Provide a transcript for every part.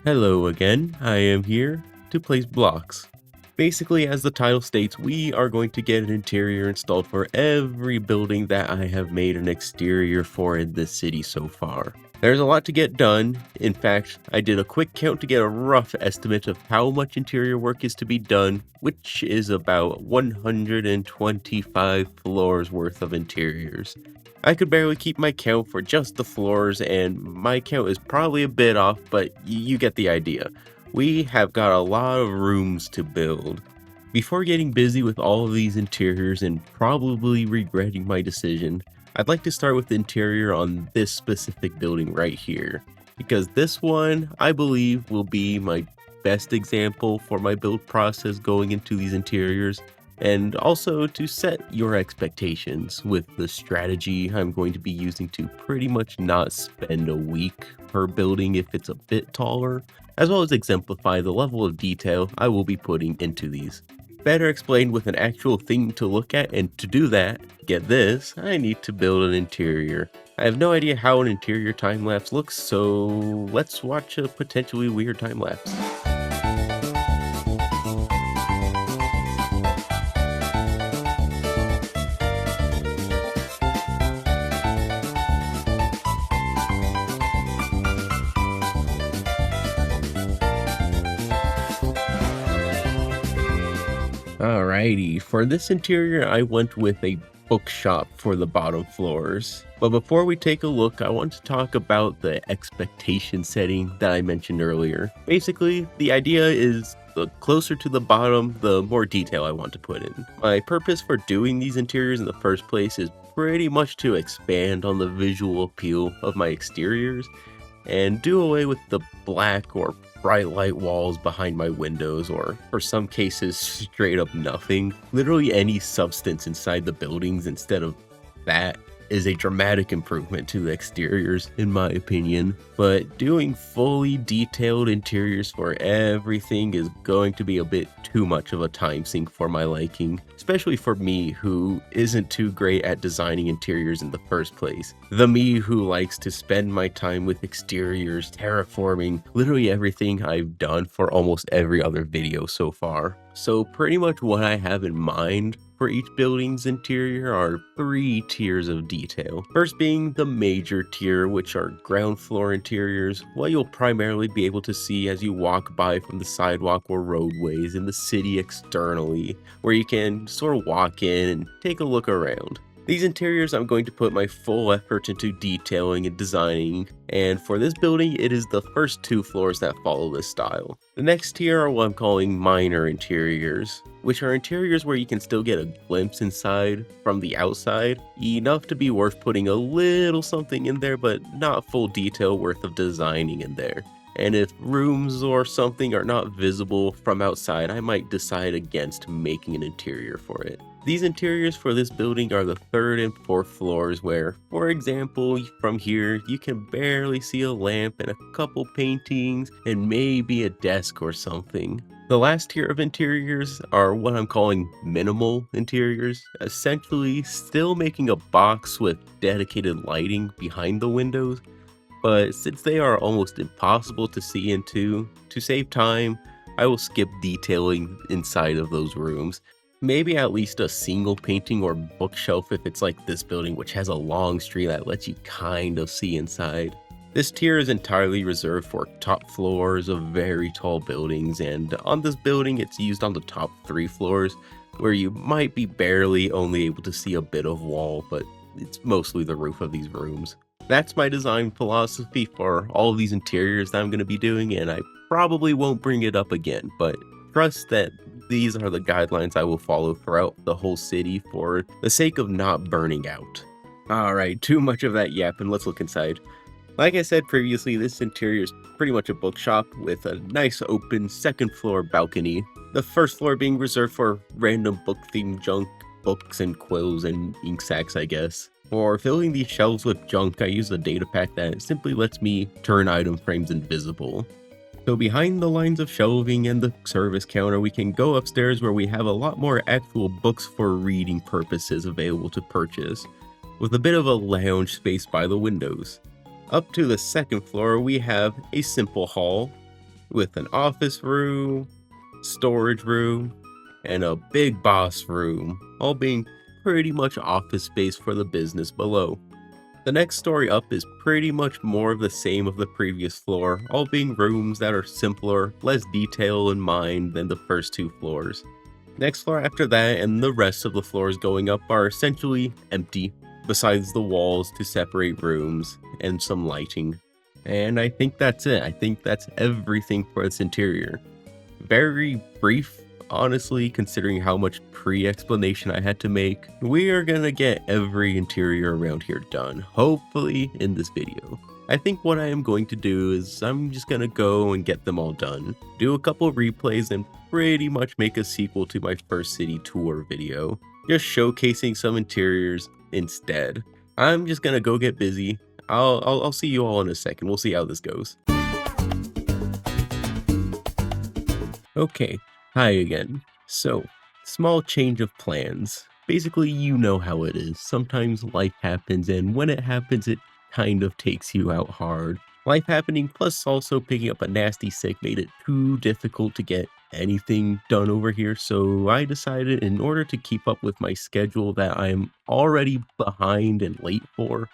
Hello again, I am here to place blocks. Basically, as the title states, we are going to get an interior installed for every building that I have made an exterior for in this city so far. There's a lot to get done. In fact, I did a quick count to get a rough estimate of how much interior work is to be done, which is about 125 floors worth of interiors. I could barely keep my count for just the floors, and my count is probably a bit off, but you get the idea. We have got a lot of rooms to build. Before getting busy with all of these interiors and probably regretting my decision, I'd like to start with the interior on this specific building right here, because this one, I believe, will be my best example for my build process going into these interiors, and also to set your expectations with the strategy I'm going to be using to pretty much not spend a week per building if it's a bit taller, as well as exemplify the level of detail I will be putting into these. Better explained with an actual thing to look at, and to do that, get this, I need to build an interior. I have no idea how an interior time-lapse looks, so let's watch a potentially weird time-lapse. Alrighty, for this interior I went with a bookshop for the bottom floors. But before we take a look, I want to talk about the expectation setting that I mentioned earlier. Basically, the idea is the closer to the bottom, the more detail I want to put in. My purpose for doing these interiors in the first place is pretty much to expand on the visual appeal of my exteriors and do away with the black or bright light walls behind my windows, or for some cases straight up nothing. Literally any substance inside the buildings instead of that is a dramatic improvement to the exteriors in my opinion. But doing fully detailed interiors for everything is going to be a bit too much of a time sink for my liking, especially for me who isn't too great at designing interiors in the first place. The me who likes to spend my time with exteriors, terraforming, literally everything I've done for almost every other video so far. So pretty much what I have in mind for each building's interior are 3 tiers of detail. First being the major tier, which are ground floor interiors, what you'll primarily be able to see as you walk by from the sidewalk or roadways in the city externally, where you can sort of walk in and take a look around. These interiors I'm going to put my full effort into detailing and designing, and for this building it is the first 2 floors that follow this style. The next tier are what I'm calling minor interiors, which are interiors where you can still get a glimpse inside from the outside, enough to be worth putting a little something in there but not full detail worth of designing in there. And if rooms or something are not visible from outside, I might decide against making an interior for it. These interiors for this building are the 3rd and 4th floors where, for example, from here, you can barely see a lamp and a couple paintings and maybe a desk or something. The last tier of interiors are what I'm calling minimal interiors, essentially still making a box with dedicated lighting behind the windows, but since they are almost impossible to see into, to save time, I will skip detailing inside of those rooms. Maybe at least a single painting or bookshelf if it's like this building, which has a long street that lets you kind of see inside. This tier is entirely reserved for top floors of very tall buildings, and on this building it's used on the top 3 floors, where you might be barely only able to see a bit of wall, but it's mostly the roof of these rooms. That's my design philosophy for all of these interiors that I'm going to be doing, and I probably won't bring it up again, but trust that these are the guidelines I will follow throughout the whole city for the sake of not burning out. Alright, too much of that yapping, let's look inside. Like I said previously, this interior is pretty much a bookshop with a nice open 2nd floor balcony. The 1st floor being reserved for random book themed junk, books and quills and ink sacs I guess. For filling these shelves with junk, I use a data pack that simply lets me turn item frames invisible. So behind the lines of shelving and the service counter, we can go upstairs where we have a lot more actual books for reading purposes available to purchase, with a bit of a lounge space by the windows. Up to the 2nd floor, we have a simple hall, with an office room, storage room, and a big boss room, all being pretty much office space for the business below. The next story up is pretty much more of the same of the previous floor, all being rooms that are simpler, less detail in mind than the first two floors. Next floor after that and the rest of the floors going up are essentially empty, besides the walls to separate rooms and some lighting. And I think that's it. I think that's everything for this interior. Very brief, honestly, considering how much pre-explanation I had to make. We are gonna get every interior around here done, hopefully in this video. I think what I am going to do is I'm just gonna go and get them all done, do a couple replays, and pretty much make a sequel to my first city tour video, just showcasing some interiors instead. I'm just gonna go get busy. I'll see you all in a second. We'll see how this goes. Okay, hi again. So, small change of plans. Basically, you know how it is. Sometimes life happens, and when it happens, it kind of takes you out hard. Life happening plus also picking up a nasty sick made it too difficult to get anything done over here, so I decided in order to keep up with my schedule that I'm already behind and late for,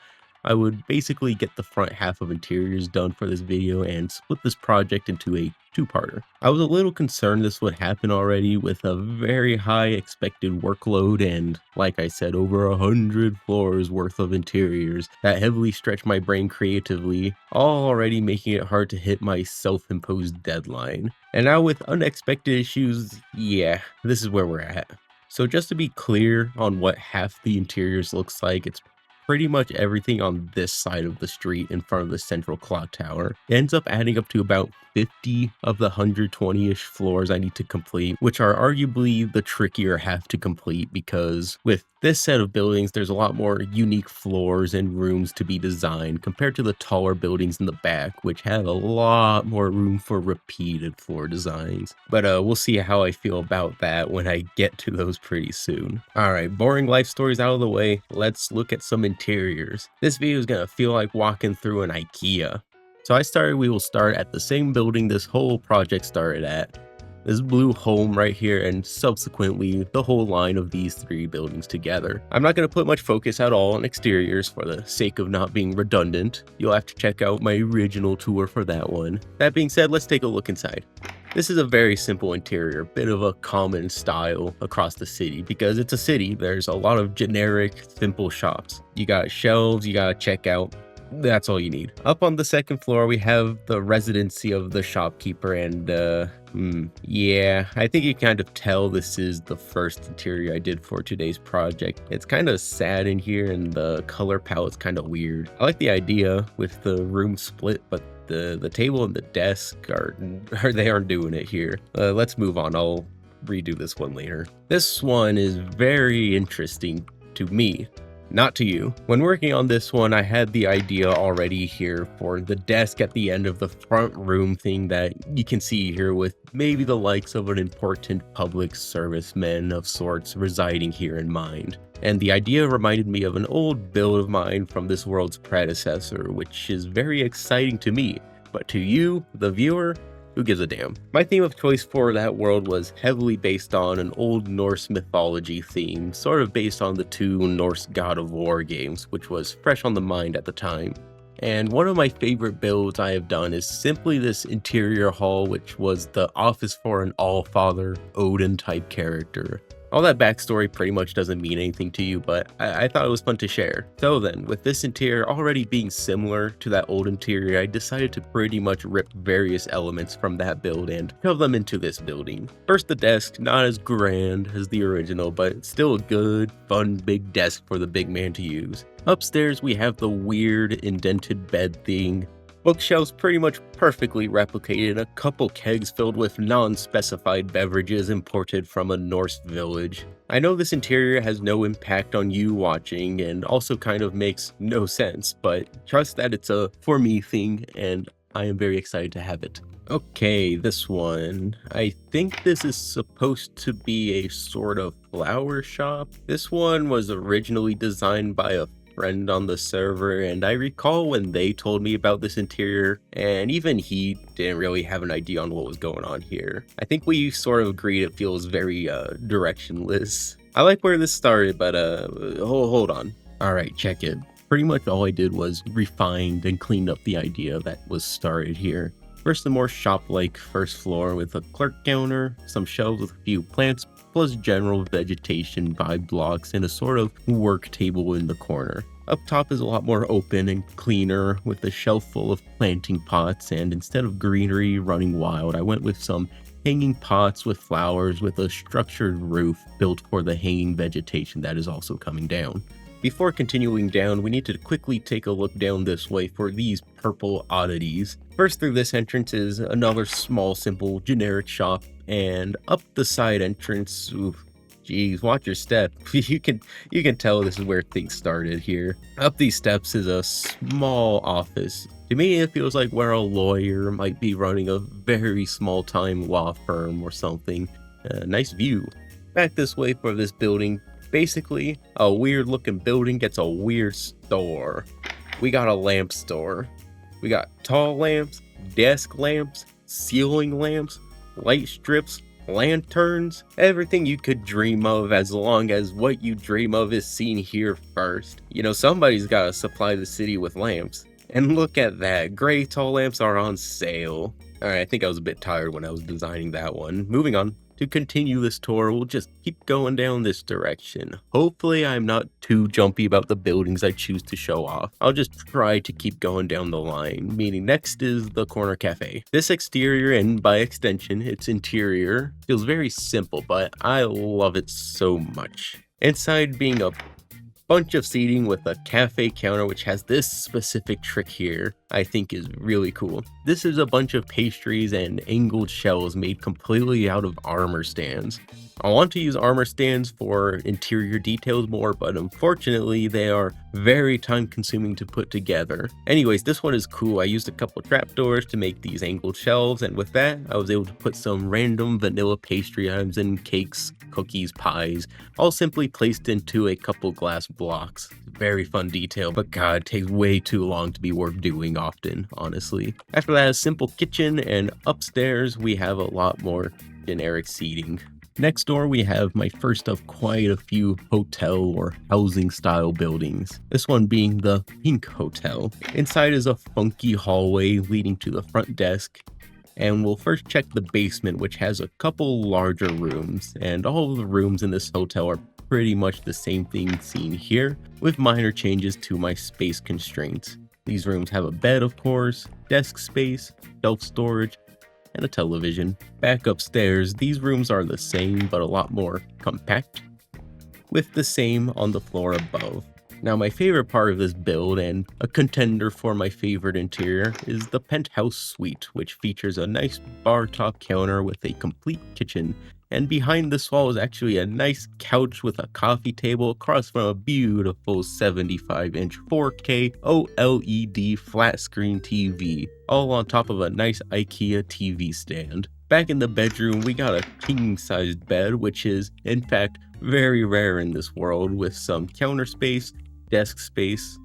I would basically get the front half of interiors done for this video and split this project into a two-parter. I was a little concerned this would happen already with a very high expected workload and, like I said, over 100 floors worth of interiors that heavily stretch my brain creatively, all already making it hard to hit my self-imposed deadline. And now with unexpected issues, yeah, this is where we're at. So just to be clear on what half the interiors looks like, it's pretty much everything on this side of the street in front of the central clock tower. It ends up adding up to about 50 of the 120-ish floors I need to complete, which are arguably the trickier half to complete because with this set of buildings, there's a lot more unique floors and rooms to be designed compared to the taller buildings in the back, which have a lot more room for repeated floor designs. But we'll see how I feel about that when I get to those pretty soon. Alright, boring life stories out of the way, let's look at some interiors. This video is gonna feel like walking through an IKEA. So we will start at the same building this whole project started at. This blue home right here, and subsequently the whole line of these three buildings together. I'm not going to put much focus at all on exteriors for the sake of not being redundant. You'll have to check out my original tour for that one. That being said, let's take a look inside. This is a very simple interior, bit of a common style across the city because it's a city. There's a lot of generic, simple shops. You got shelves, you got a checkout. That's all you need. Up on the second floor, we have the residency of the shopkeeper and, yeah, I think you kind of tell this is the first interior I did for today's project. It's kind of sad in here and the color palette's kind of weird. I like the idea with the room split, but the table and the desk they aren't doing it here. Let's move on. I'll redo this one later. This one is very interesting to me. Not to you. When working on this one, I had the idea already here for the desk at the end of the front room thing that you can see here with maybe the likes of an important public serviceman of sorts residing here in mind. And the idea reminded me of an old build of mine from this world's predecessor, which is very exciting to me. But to you, the viewer, who gives a damn? My theme of choice for that world was heavily based on an old Norse mythology theme, sort of based on the two Norse God of War games, which was fresh on the mind at the time. And one of my favorite builds I have done is simply this interior hall, which was the office for an Allfather, Odin type character. All that backstory pretty much doesn't mean anything to you, but I thought it was fun to share. So then, with this interior already being similar to that old interior, I decided to pretty much rip various elements from that build and shove them into this building. First, the desk, not as grand as the original, but still a good, fun, big desk for the big man to use. Upstairs, we have the weird indented bed thing. Bookshelves pretty much perfectly replicated, a couple kegs filled with non-specified beverages imported from a Norse village. I know this interior has no impact on you watching and also kind of makes no sense, but trust that it's a for me thing and I am very excited to have it. Okay, this one. I think this is supposed to be a sort of flower shop. This one was originally designed by a friend on the server, and I recall when they told me about this interior, and even he didn't really have an idea on what was going on here. I think we sort of agreed it feels very directionless. I like where this started, but hold on. All right, check it. Pretty much all I did was refined and cleaned up the idea that was started here. First, a more shop-like first floor with a clerk counter, some shelves with a few plants, plus general vegetation vibe blocks and a sort of work table in the corner. Up top is a lot more open and cleaner with a shelf full of planting pots, and instead of greenery running wild, I went with some hanging pots with flowers with a structured roof built for the hanging vegetation that is also coming down. Before continuing down, we need to quickly take a look down this way for these purple oddities. First through this entrance is another small, simple, generic shop, and up the side entrance, oof, geez, watch your step. You can tell this is where things started here. Up these steps is a small office. To me, it feels like where a lawyer might be running a very small-time law firm or something. Nice view. Back this way for this building. Basically, a weird looking building gets a weird store. We got a lamp store. We got tall lamps, desk lamps, ceiling lamps, light strips, lanterns, everything you could dream of as long as what you dream of is seen here first. You know, somebody's gotta supply the city with lamps. And look at that, gray tall lamps are on sale. Alright, I think I was a bit tired when I was designing that one. Moving on. To continue this tour, we'll just keep going down this direction. Hopefully I'm not too jumpy about the buildings I choose to show off. I'll just try to keep going down the line, meaning next is the corner cafe. This exterior, and by extension its interior, feels very simple, but I love it so much. Inside being a bunch of seating with a cafe counter which has this specific trick here I think is really cool. This is a bunch of pastries and angled shells made completely out of armor stands. I want to use armor stands for interior details more, but unfortunately they are very time consuming to put together. Anyways, this one is cool. I used a couple trapdoors to make these angled shelves, and with that I was able to put some random vanilla pastry items and cakes, cookies, pies, all simply placed into a couple glass blocks. Very fun detail, but god, it takes way too long to be worth doing often, honestly. After that, a simple kitchen, and upstairs we have a lot more generic seating. Next door we have my first of quite a few hotel or housing style buildings, this one being the Pink Hotel. Inside is a funky hallway leading to the front desk, and we'll first check the basement, which has a couple larger rooms, and all of the rooms in this hotel are pretty much the same thing seen here, with minor changes to my space constraints. These rooms have a bed, of course, desk space, shelf storage, and a television. Back upstairs, these rooms are the same but a lot more compact, with the same on the floor above. Now my favorite part of this build, and a contender for my favorite interior, is the penthouse suite, which features a nice bar top counter with a complete kitchen, and behind this wall is actually a nice couch with a coffee table across from a beautiful 75-inch 4K OLED flat screen TV, all on top of a nice IKEA TV stand. Back in the bedroom, we got a king-sized bed, which is, in fact, very rare in this world, with some counter space, desk space,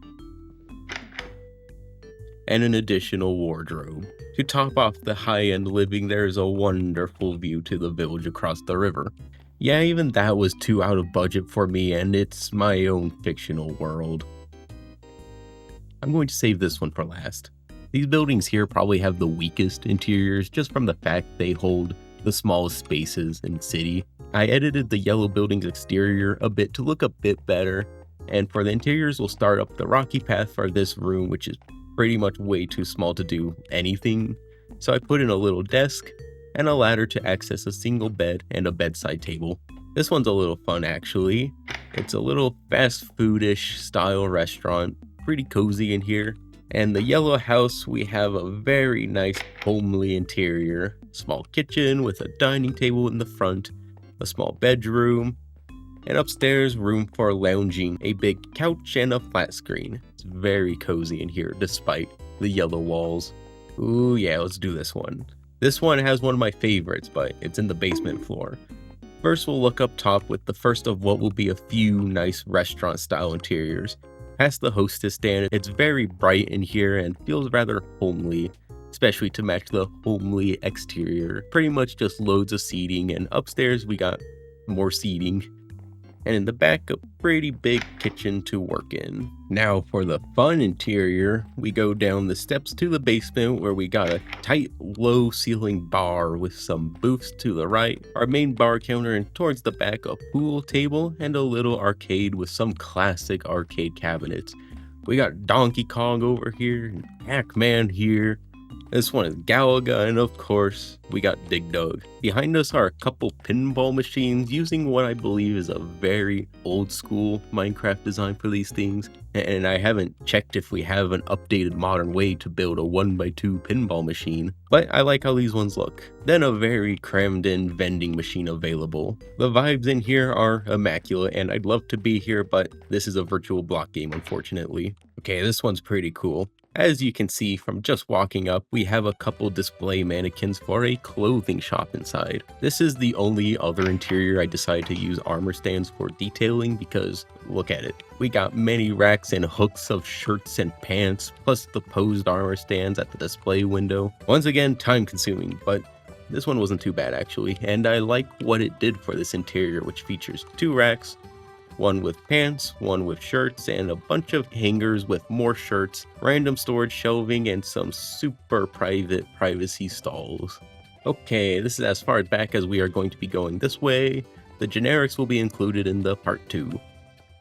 and an additional wardrobe. To top off the high-end living, there is a wonderful view to the village across the river. Yeah, even that was too out of budget for me, and it's my own fictional world. I'm going to save this one for last. These buildings here probably have the weakest interiors just from the fact they hold the smallest spaces in the city. I edited the yellow building's exterior a bit to look a bit better, and for the interiors we'll start up the rocky path for this room, which is pretty much way too small to do anything, so I put in a little desk and a ladder to access a single bed and a bedside table. This one's a little fun actually. It's a little fast foodish style restaurant, pretty cozy in here. And the yellow house, we have a very nice homely interior. Small kitchen with a dining table in the front, a small bedroom, and upstairs room for lounging, a big couch and a flat screen. It's very cozy in here despite the yellow walls. Ooh yeah, let's do this one. This one has one of my favorites, but it's in the basement floor. First we'll look up top with the first of what will be a few nice restaurant style interiors. Past the hostess stand, it's very bright in here and feels rather homely, especially to match the homely exterior. Pretty much just loads of seating, and upstairs we got more seating. And in the back, a pretty big kitchen to work in. Now for the fun interior, we go down the steps to the basement where we got a tight, low ceiling bar with some booths to the right, our main bar counter, and towards the back a pool table and a little arcade with some classic arcade cabinets. We got Donkey Kong over here, and Pac-Man here. This one is Galaga, and of course, we got Dig Dug. Behind us are a couple pinball machines using what I believe is a very old school Minecraft design for these things. And I haven't checked if we have an updated modern way to build a 1x2 pinball machine, but I like how these ones look. Then a very crammed in vending machine available. The vibes in here are immaculate, and I'd love to be here, but this is a virtual block game, unfortunately. Okay, this one's pretty cool. As you can see from just walking up, we have a couple display mannequins for a clothing shop inside. This is the only other interior I decided to use armor stands for detailing because look at it. We got many racks and hooks of shirts and pants, plus the posed armor stands at the display window. Once again, time consuming, but this one wasn't too bad actually, and I like what it did for this interior, which features 2 racks, one with pants, one with shirts, and a bunch of hangers with more shirts, random storage shelving, and some super private privacy stalls. Okay, this is as far back as we are going to be going this way. The generics will be included in the part 2.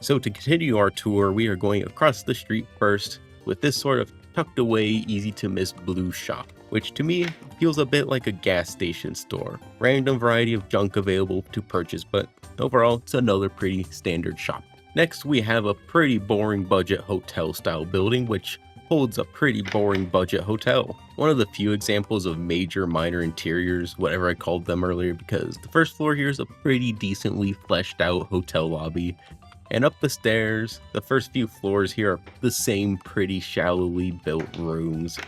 So to continue our tour, we are going across the street first with this sort of tucked away, easy to miss blue shop, which to me feels a bit like a gas station store. Random variety of junk available to purchase, but overall it's another pretty standard shop. Next we have a pretty boring budget hotel style building which holds a pretty boring budget hotel. One of the few examples of major minor interiors, whatever I called them earlier, because the first floor here is a pretty decently fleshed out hotel lobby. And up the stairs, the first few floors here are the same pretty shallowly built rooms.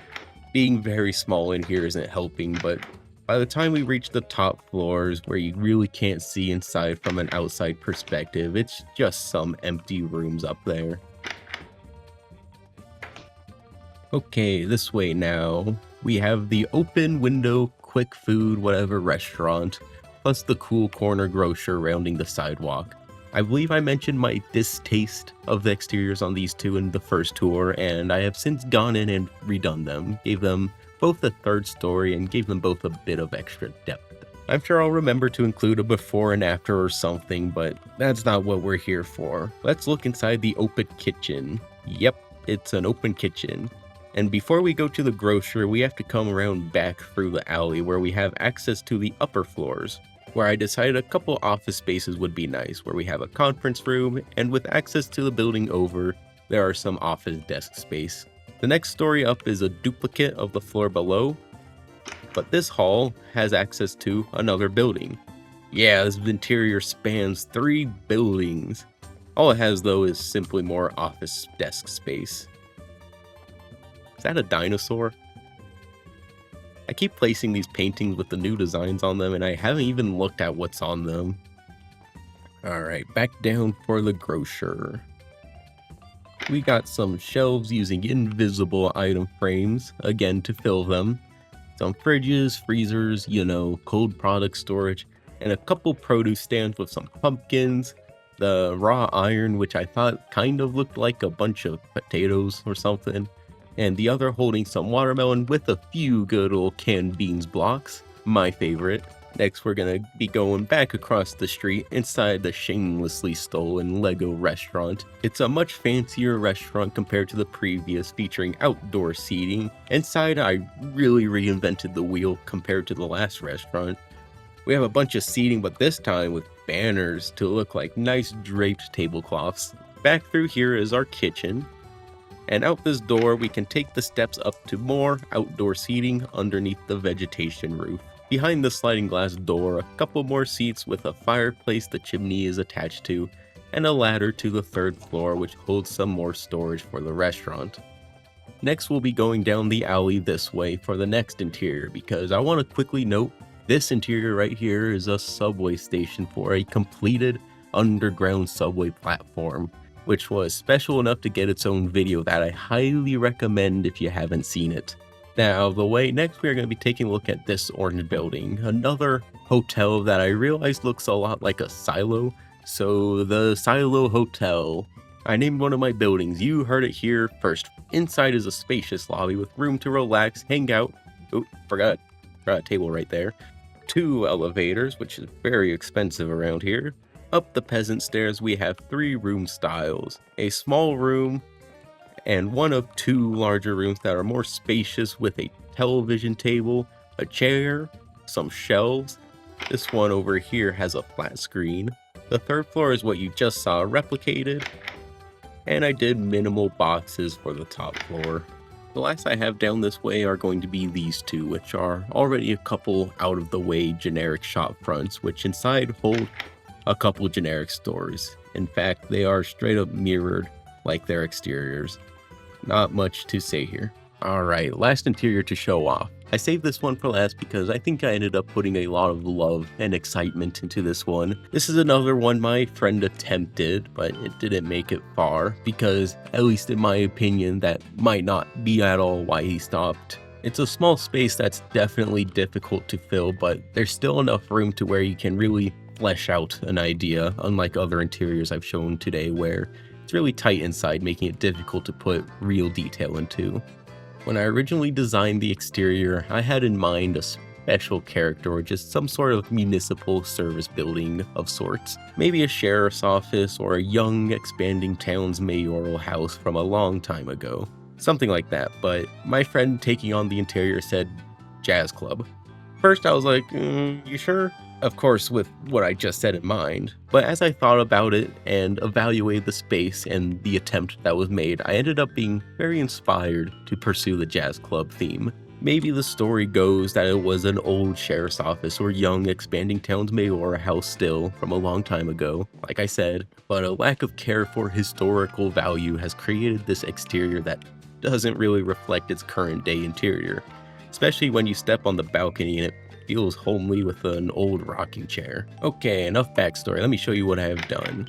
Being very small in here isn't helping, but by the time we reach the top floors where you really can't see inside from an outside perspective, it's just some empty rooms up there. Okay, this way now. We have the open window, quick food, whatever restaurant, plus the cool corner grocer rounding the sidewalk. I believe I mentioned my distaste of the exteriors on these two in the first tour, and I have since gone in and redone them, gave them both a 3rd story and gave them both a bit of extra depth. I'm sure I'll remember to include a before and after or something, but that's not what we're here for. Let's look inside the open kitchen. Yep, it's an open kitchen. And before we go to the grocery, we have to come around back through the alley where we have access to the upper floors, where I decided a couple office spaces would be nice, where we have a conference room, and with access to the building over, there are some office desk space. The next story up is a duplicate of the floor below, but this hall has access to another building. Yeah, this interior spans 3 buildings. All it has though is simply more office desk space. Is that a dinosaur? I keep placing these paintings with the new designs on them and I haven't even looked at what's on them. Alright, back down for the grocer. We got some shelves using invisible item frames, again to fill them. Some fridges, freezers, cold product storage, and a couple produce stands with some pumpkins, the raw iron which I thought kind of looked like a bunch of potatoes or something, and the other holding some watermelon with a few good old canned beans blocks, my favorite. Next we're gonna be going back across the street inside the shamelessly stolen Lego restaurant. It's a much fancier restaurant compared to the previous, featuring outdoor seating. Inside I really reinvented the wheel compared to the last restaurant. We have a bunch of seating, but this time with banners to look like nice draped tablecloths. Back through here is our kitchen. And out this door, we can take the steps up to more outdoor seating underneath the vegetation roof. Behind the sliding glass door, a couple more seats with a fireplace the chimney is attached to, and a ladder to the 3rd floor which holds some more storage for the restaurant. Next we'll be going down the alley this way for the next interior, because I want to quickly note this interior right here is a subway station for a completed underground subway platform. which was special enough to get its own video that I highly recommend if you haven't seen it. Now, out of the way, next we are going to be taking a look at this orange building, another hotel that I realized looks a lot like a silo. So the Silo Hotel. I named one of my buildings, you heard it here first. Inside is a spacious lobby with room to relax, hang out. Oh, forgot a table right there. 2 elevators, which is very expensive around here. Up the peasant stairs we have 3 room styles. A small room and one of 2 larger rooms that are more spacious with a television table, a chair, some shelves. This one over here has a flat screen. The 3rd floor is what you just saw replicated, and I did minimal boxes for the top floor. The last I have down this way are going to be these 2, which are already a couple out of the way generic shop fronts, which inside hold a couple generic stores. In fact, they are straight up mirrored like their exteriors. Not much to say here. Alright, last interior to show off. I saved this one for last because I think I ended up putting a lot of love and excitement into this one. This is another one my friend attempted, but it didn't make it far because, at least in my opinion, that might not be at all why he stopped. It's a small space that's definitely difficult to fill, but there's still enough room to where you can really flesh out an idea, unlike other interiors I've shown today where it's really tight inside, making it difficult to put real detail into. When I originally designed the exterior, I had in mind a special character or just some sort of municipal service building of sorts. Maybe a sheriff's office or a young, expanding town's mayoral house from a long time ago. Something like that, but my friend taking on the interior said jazz club. First I was like, you sure? Of course, with what I just said in mind, but as I thought about it and evaluated the space and the attempt that was made, I ended up being very inspired to pursue the jazz club theme. Maybe the story goes that it was an old sheriff's office or young expanding town's mayoral house still from a long time ago, like I said, but a lack of care for historical value has created this exterior that doesn't really reflect its current day interior, especially when you step on the balcony and it feels homely with an old rocking chair. Okay, enough backstory, let me show you what I have done.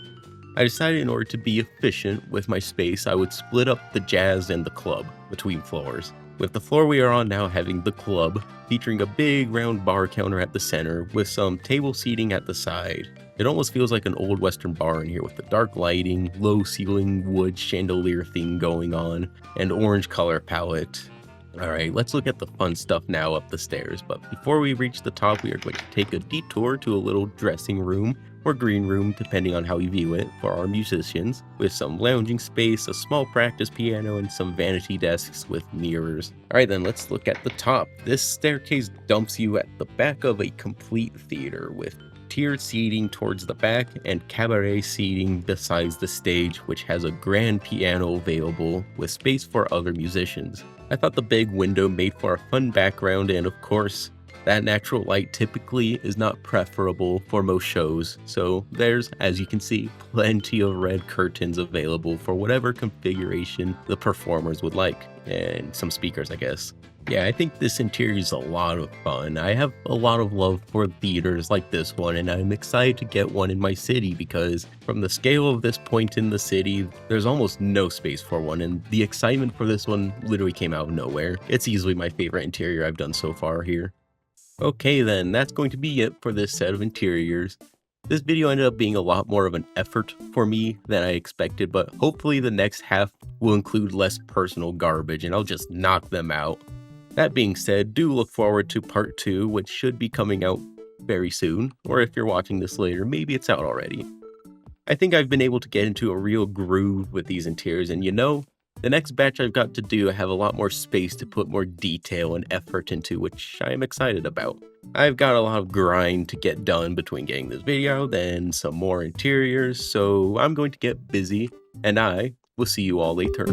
I decided in order to be efficient with my space, I would split up the jazz and the club between floors. With the floor we are on now having the club, featuring a big round bar counter at the center with some table seating at the side. It almost feels like an old western bar in here with the dark lighting, low ceiling wood chandelier theme going on, and orange color palette. Alright, let's look at the fun stuff now up the stairs, but before we reach the top we are going to take a detour to a little dressing room, or green room depending on how you view it, for our musicians, with some lounging space, a small practice piano, and some vanity desks with mirrors. Alright then, let's look at the top. This staircase dumps you at the back of a complete theater with tiered seating towards the back and cabaret seating besides the stage, which has a grand piano available with space for other musicians. I thought the big window made for a fun background, and of course, that natural light typically is not preferable for most shows, so there's, as you can see, plenty of red curtains available for whatever configuration the performers would like, and some speakers I guess. Yeah, I think this interior is a lot of fun. I have a lot of love for theaters like this one, and I'm excited to get one in my city because from the scale of this point in the city, there's almost no space for one, and the excitement for this one literally came out of nowhere. It's easily my favorite interior I've done so far here. Okay then, that's going to be it for this set of interiors. This video ended up being a lot more of an effort for me than I expected, but hopefully the next half will include less personal garbage and I'll just knock them out. That being said, do look forward to part 2, which should be coming out very soon, or if you're watching this later, maybe it's out already. I think I've been able to get into a real groove with these interiors, and you know, the next batch I've got to do I have a lot more space to put more detail and effort into, which I am excited about. I've got a lot of grind to get done between getting this video out and some more interiors, so I'm going to get busy, and I will see you all later.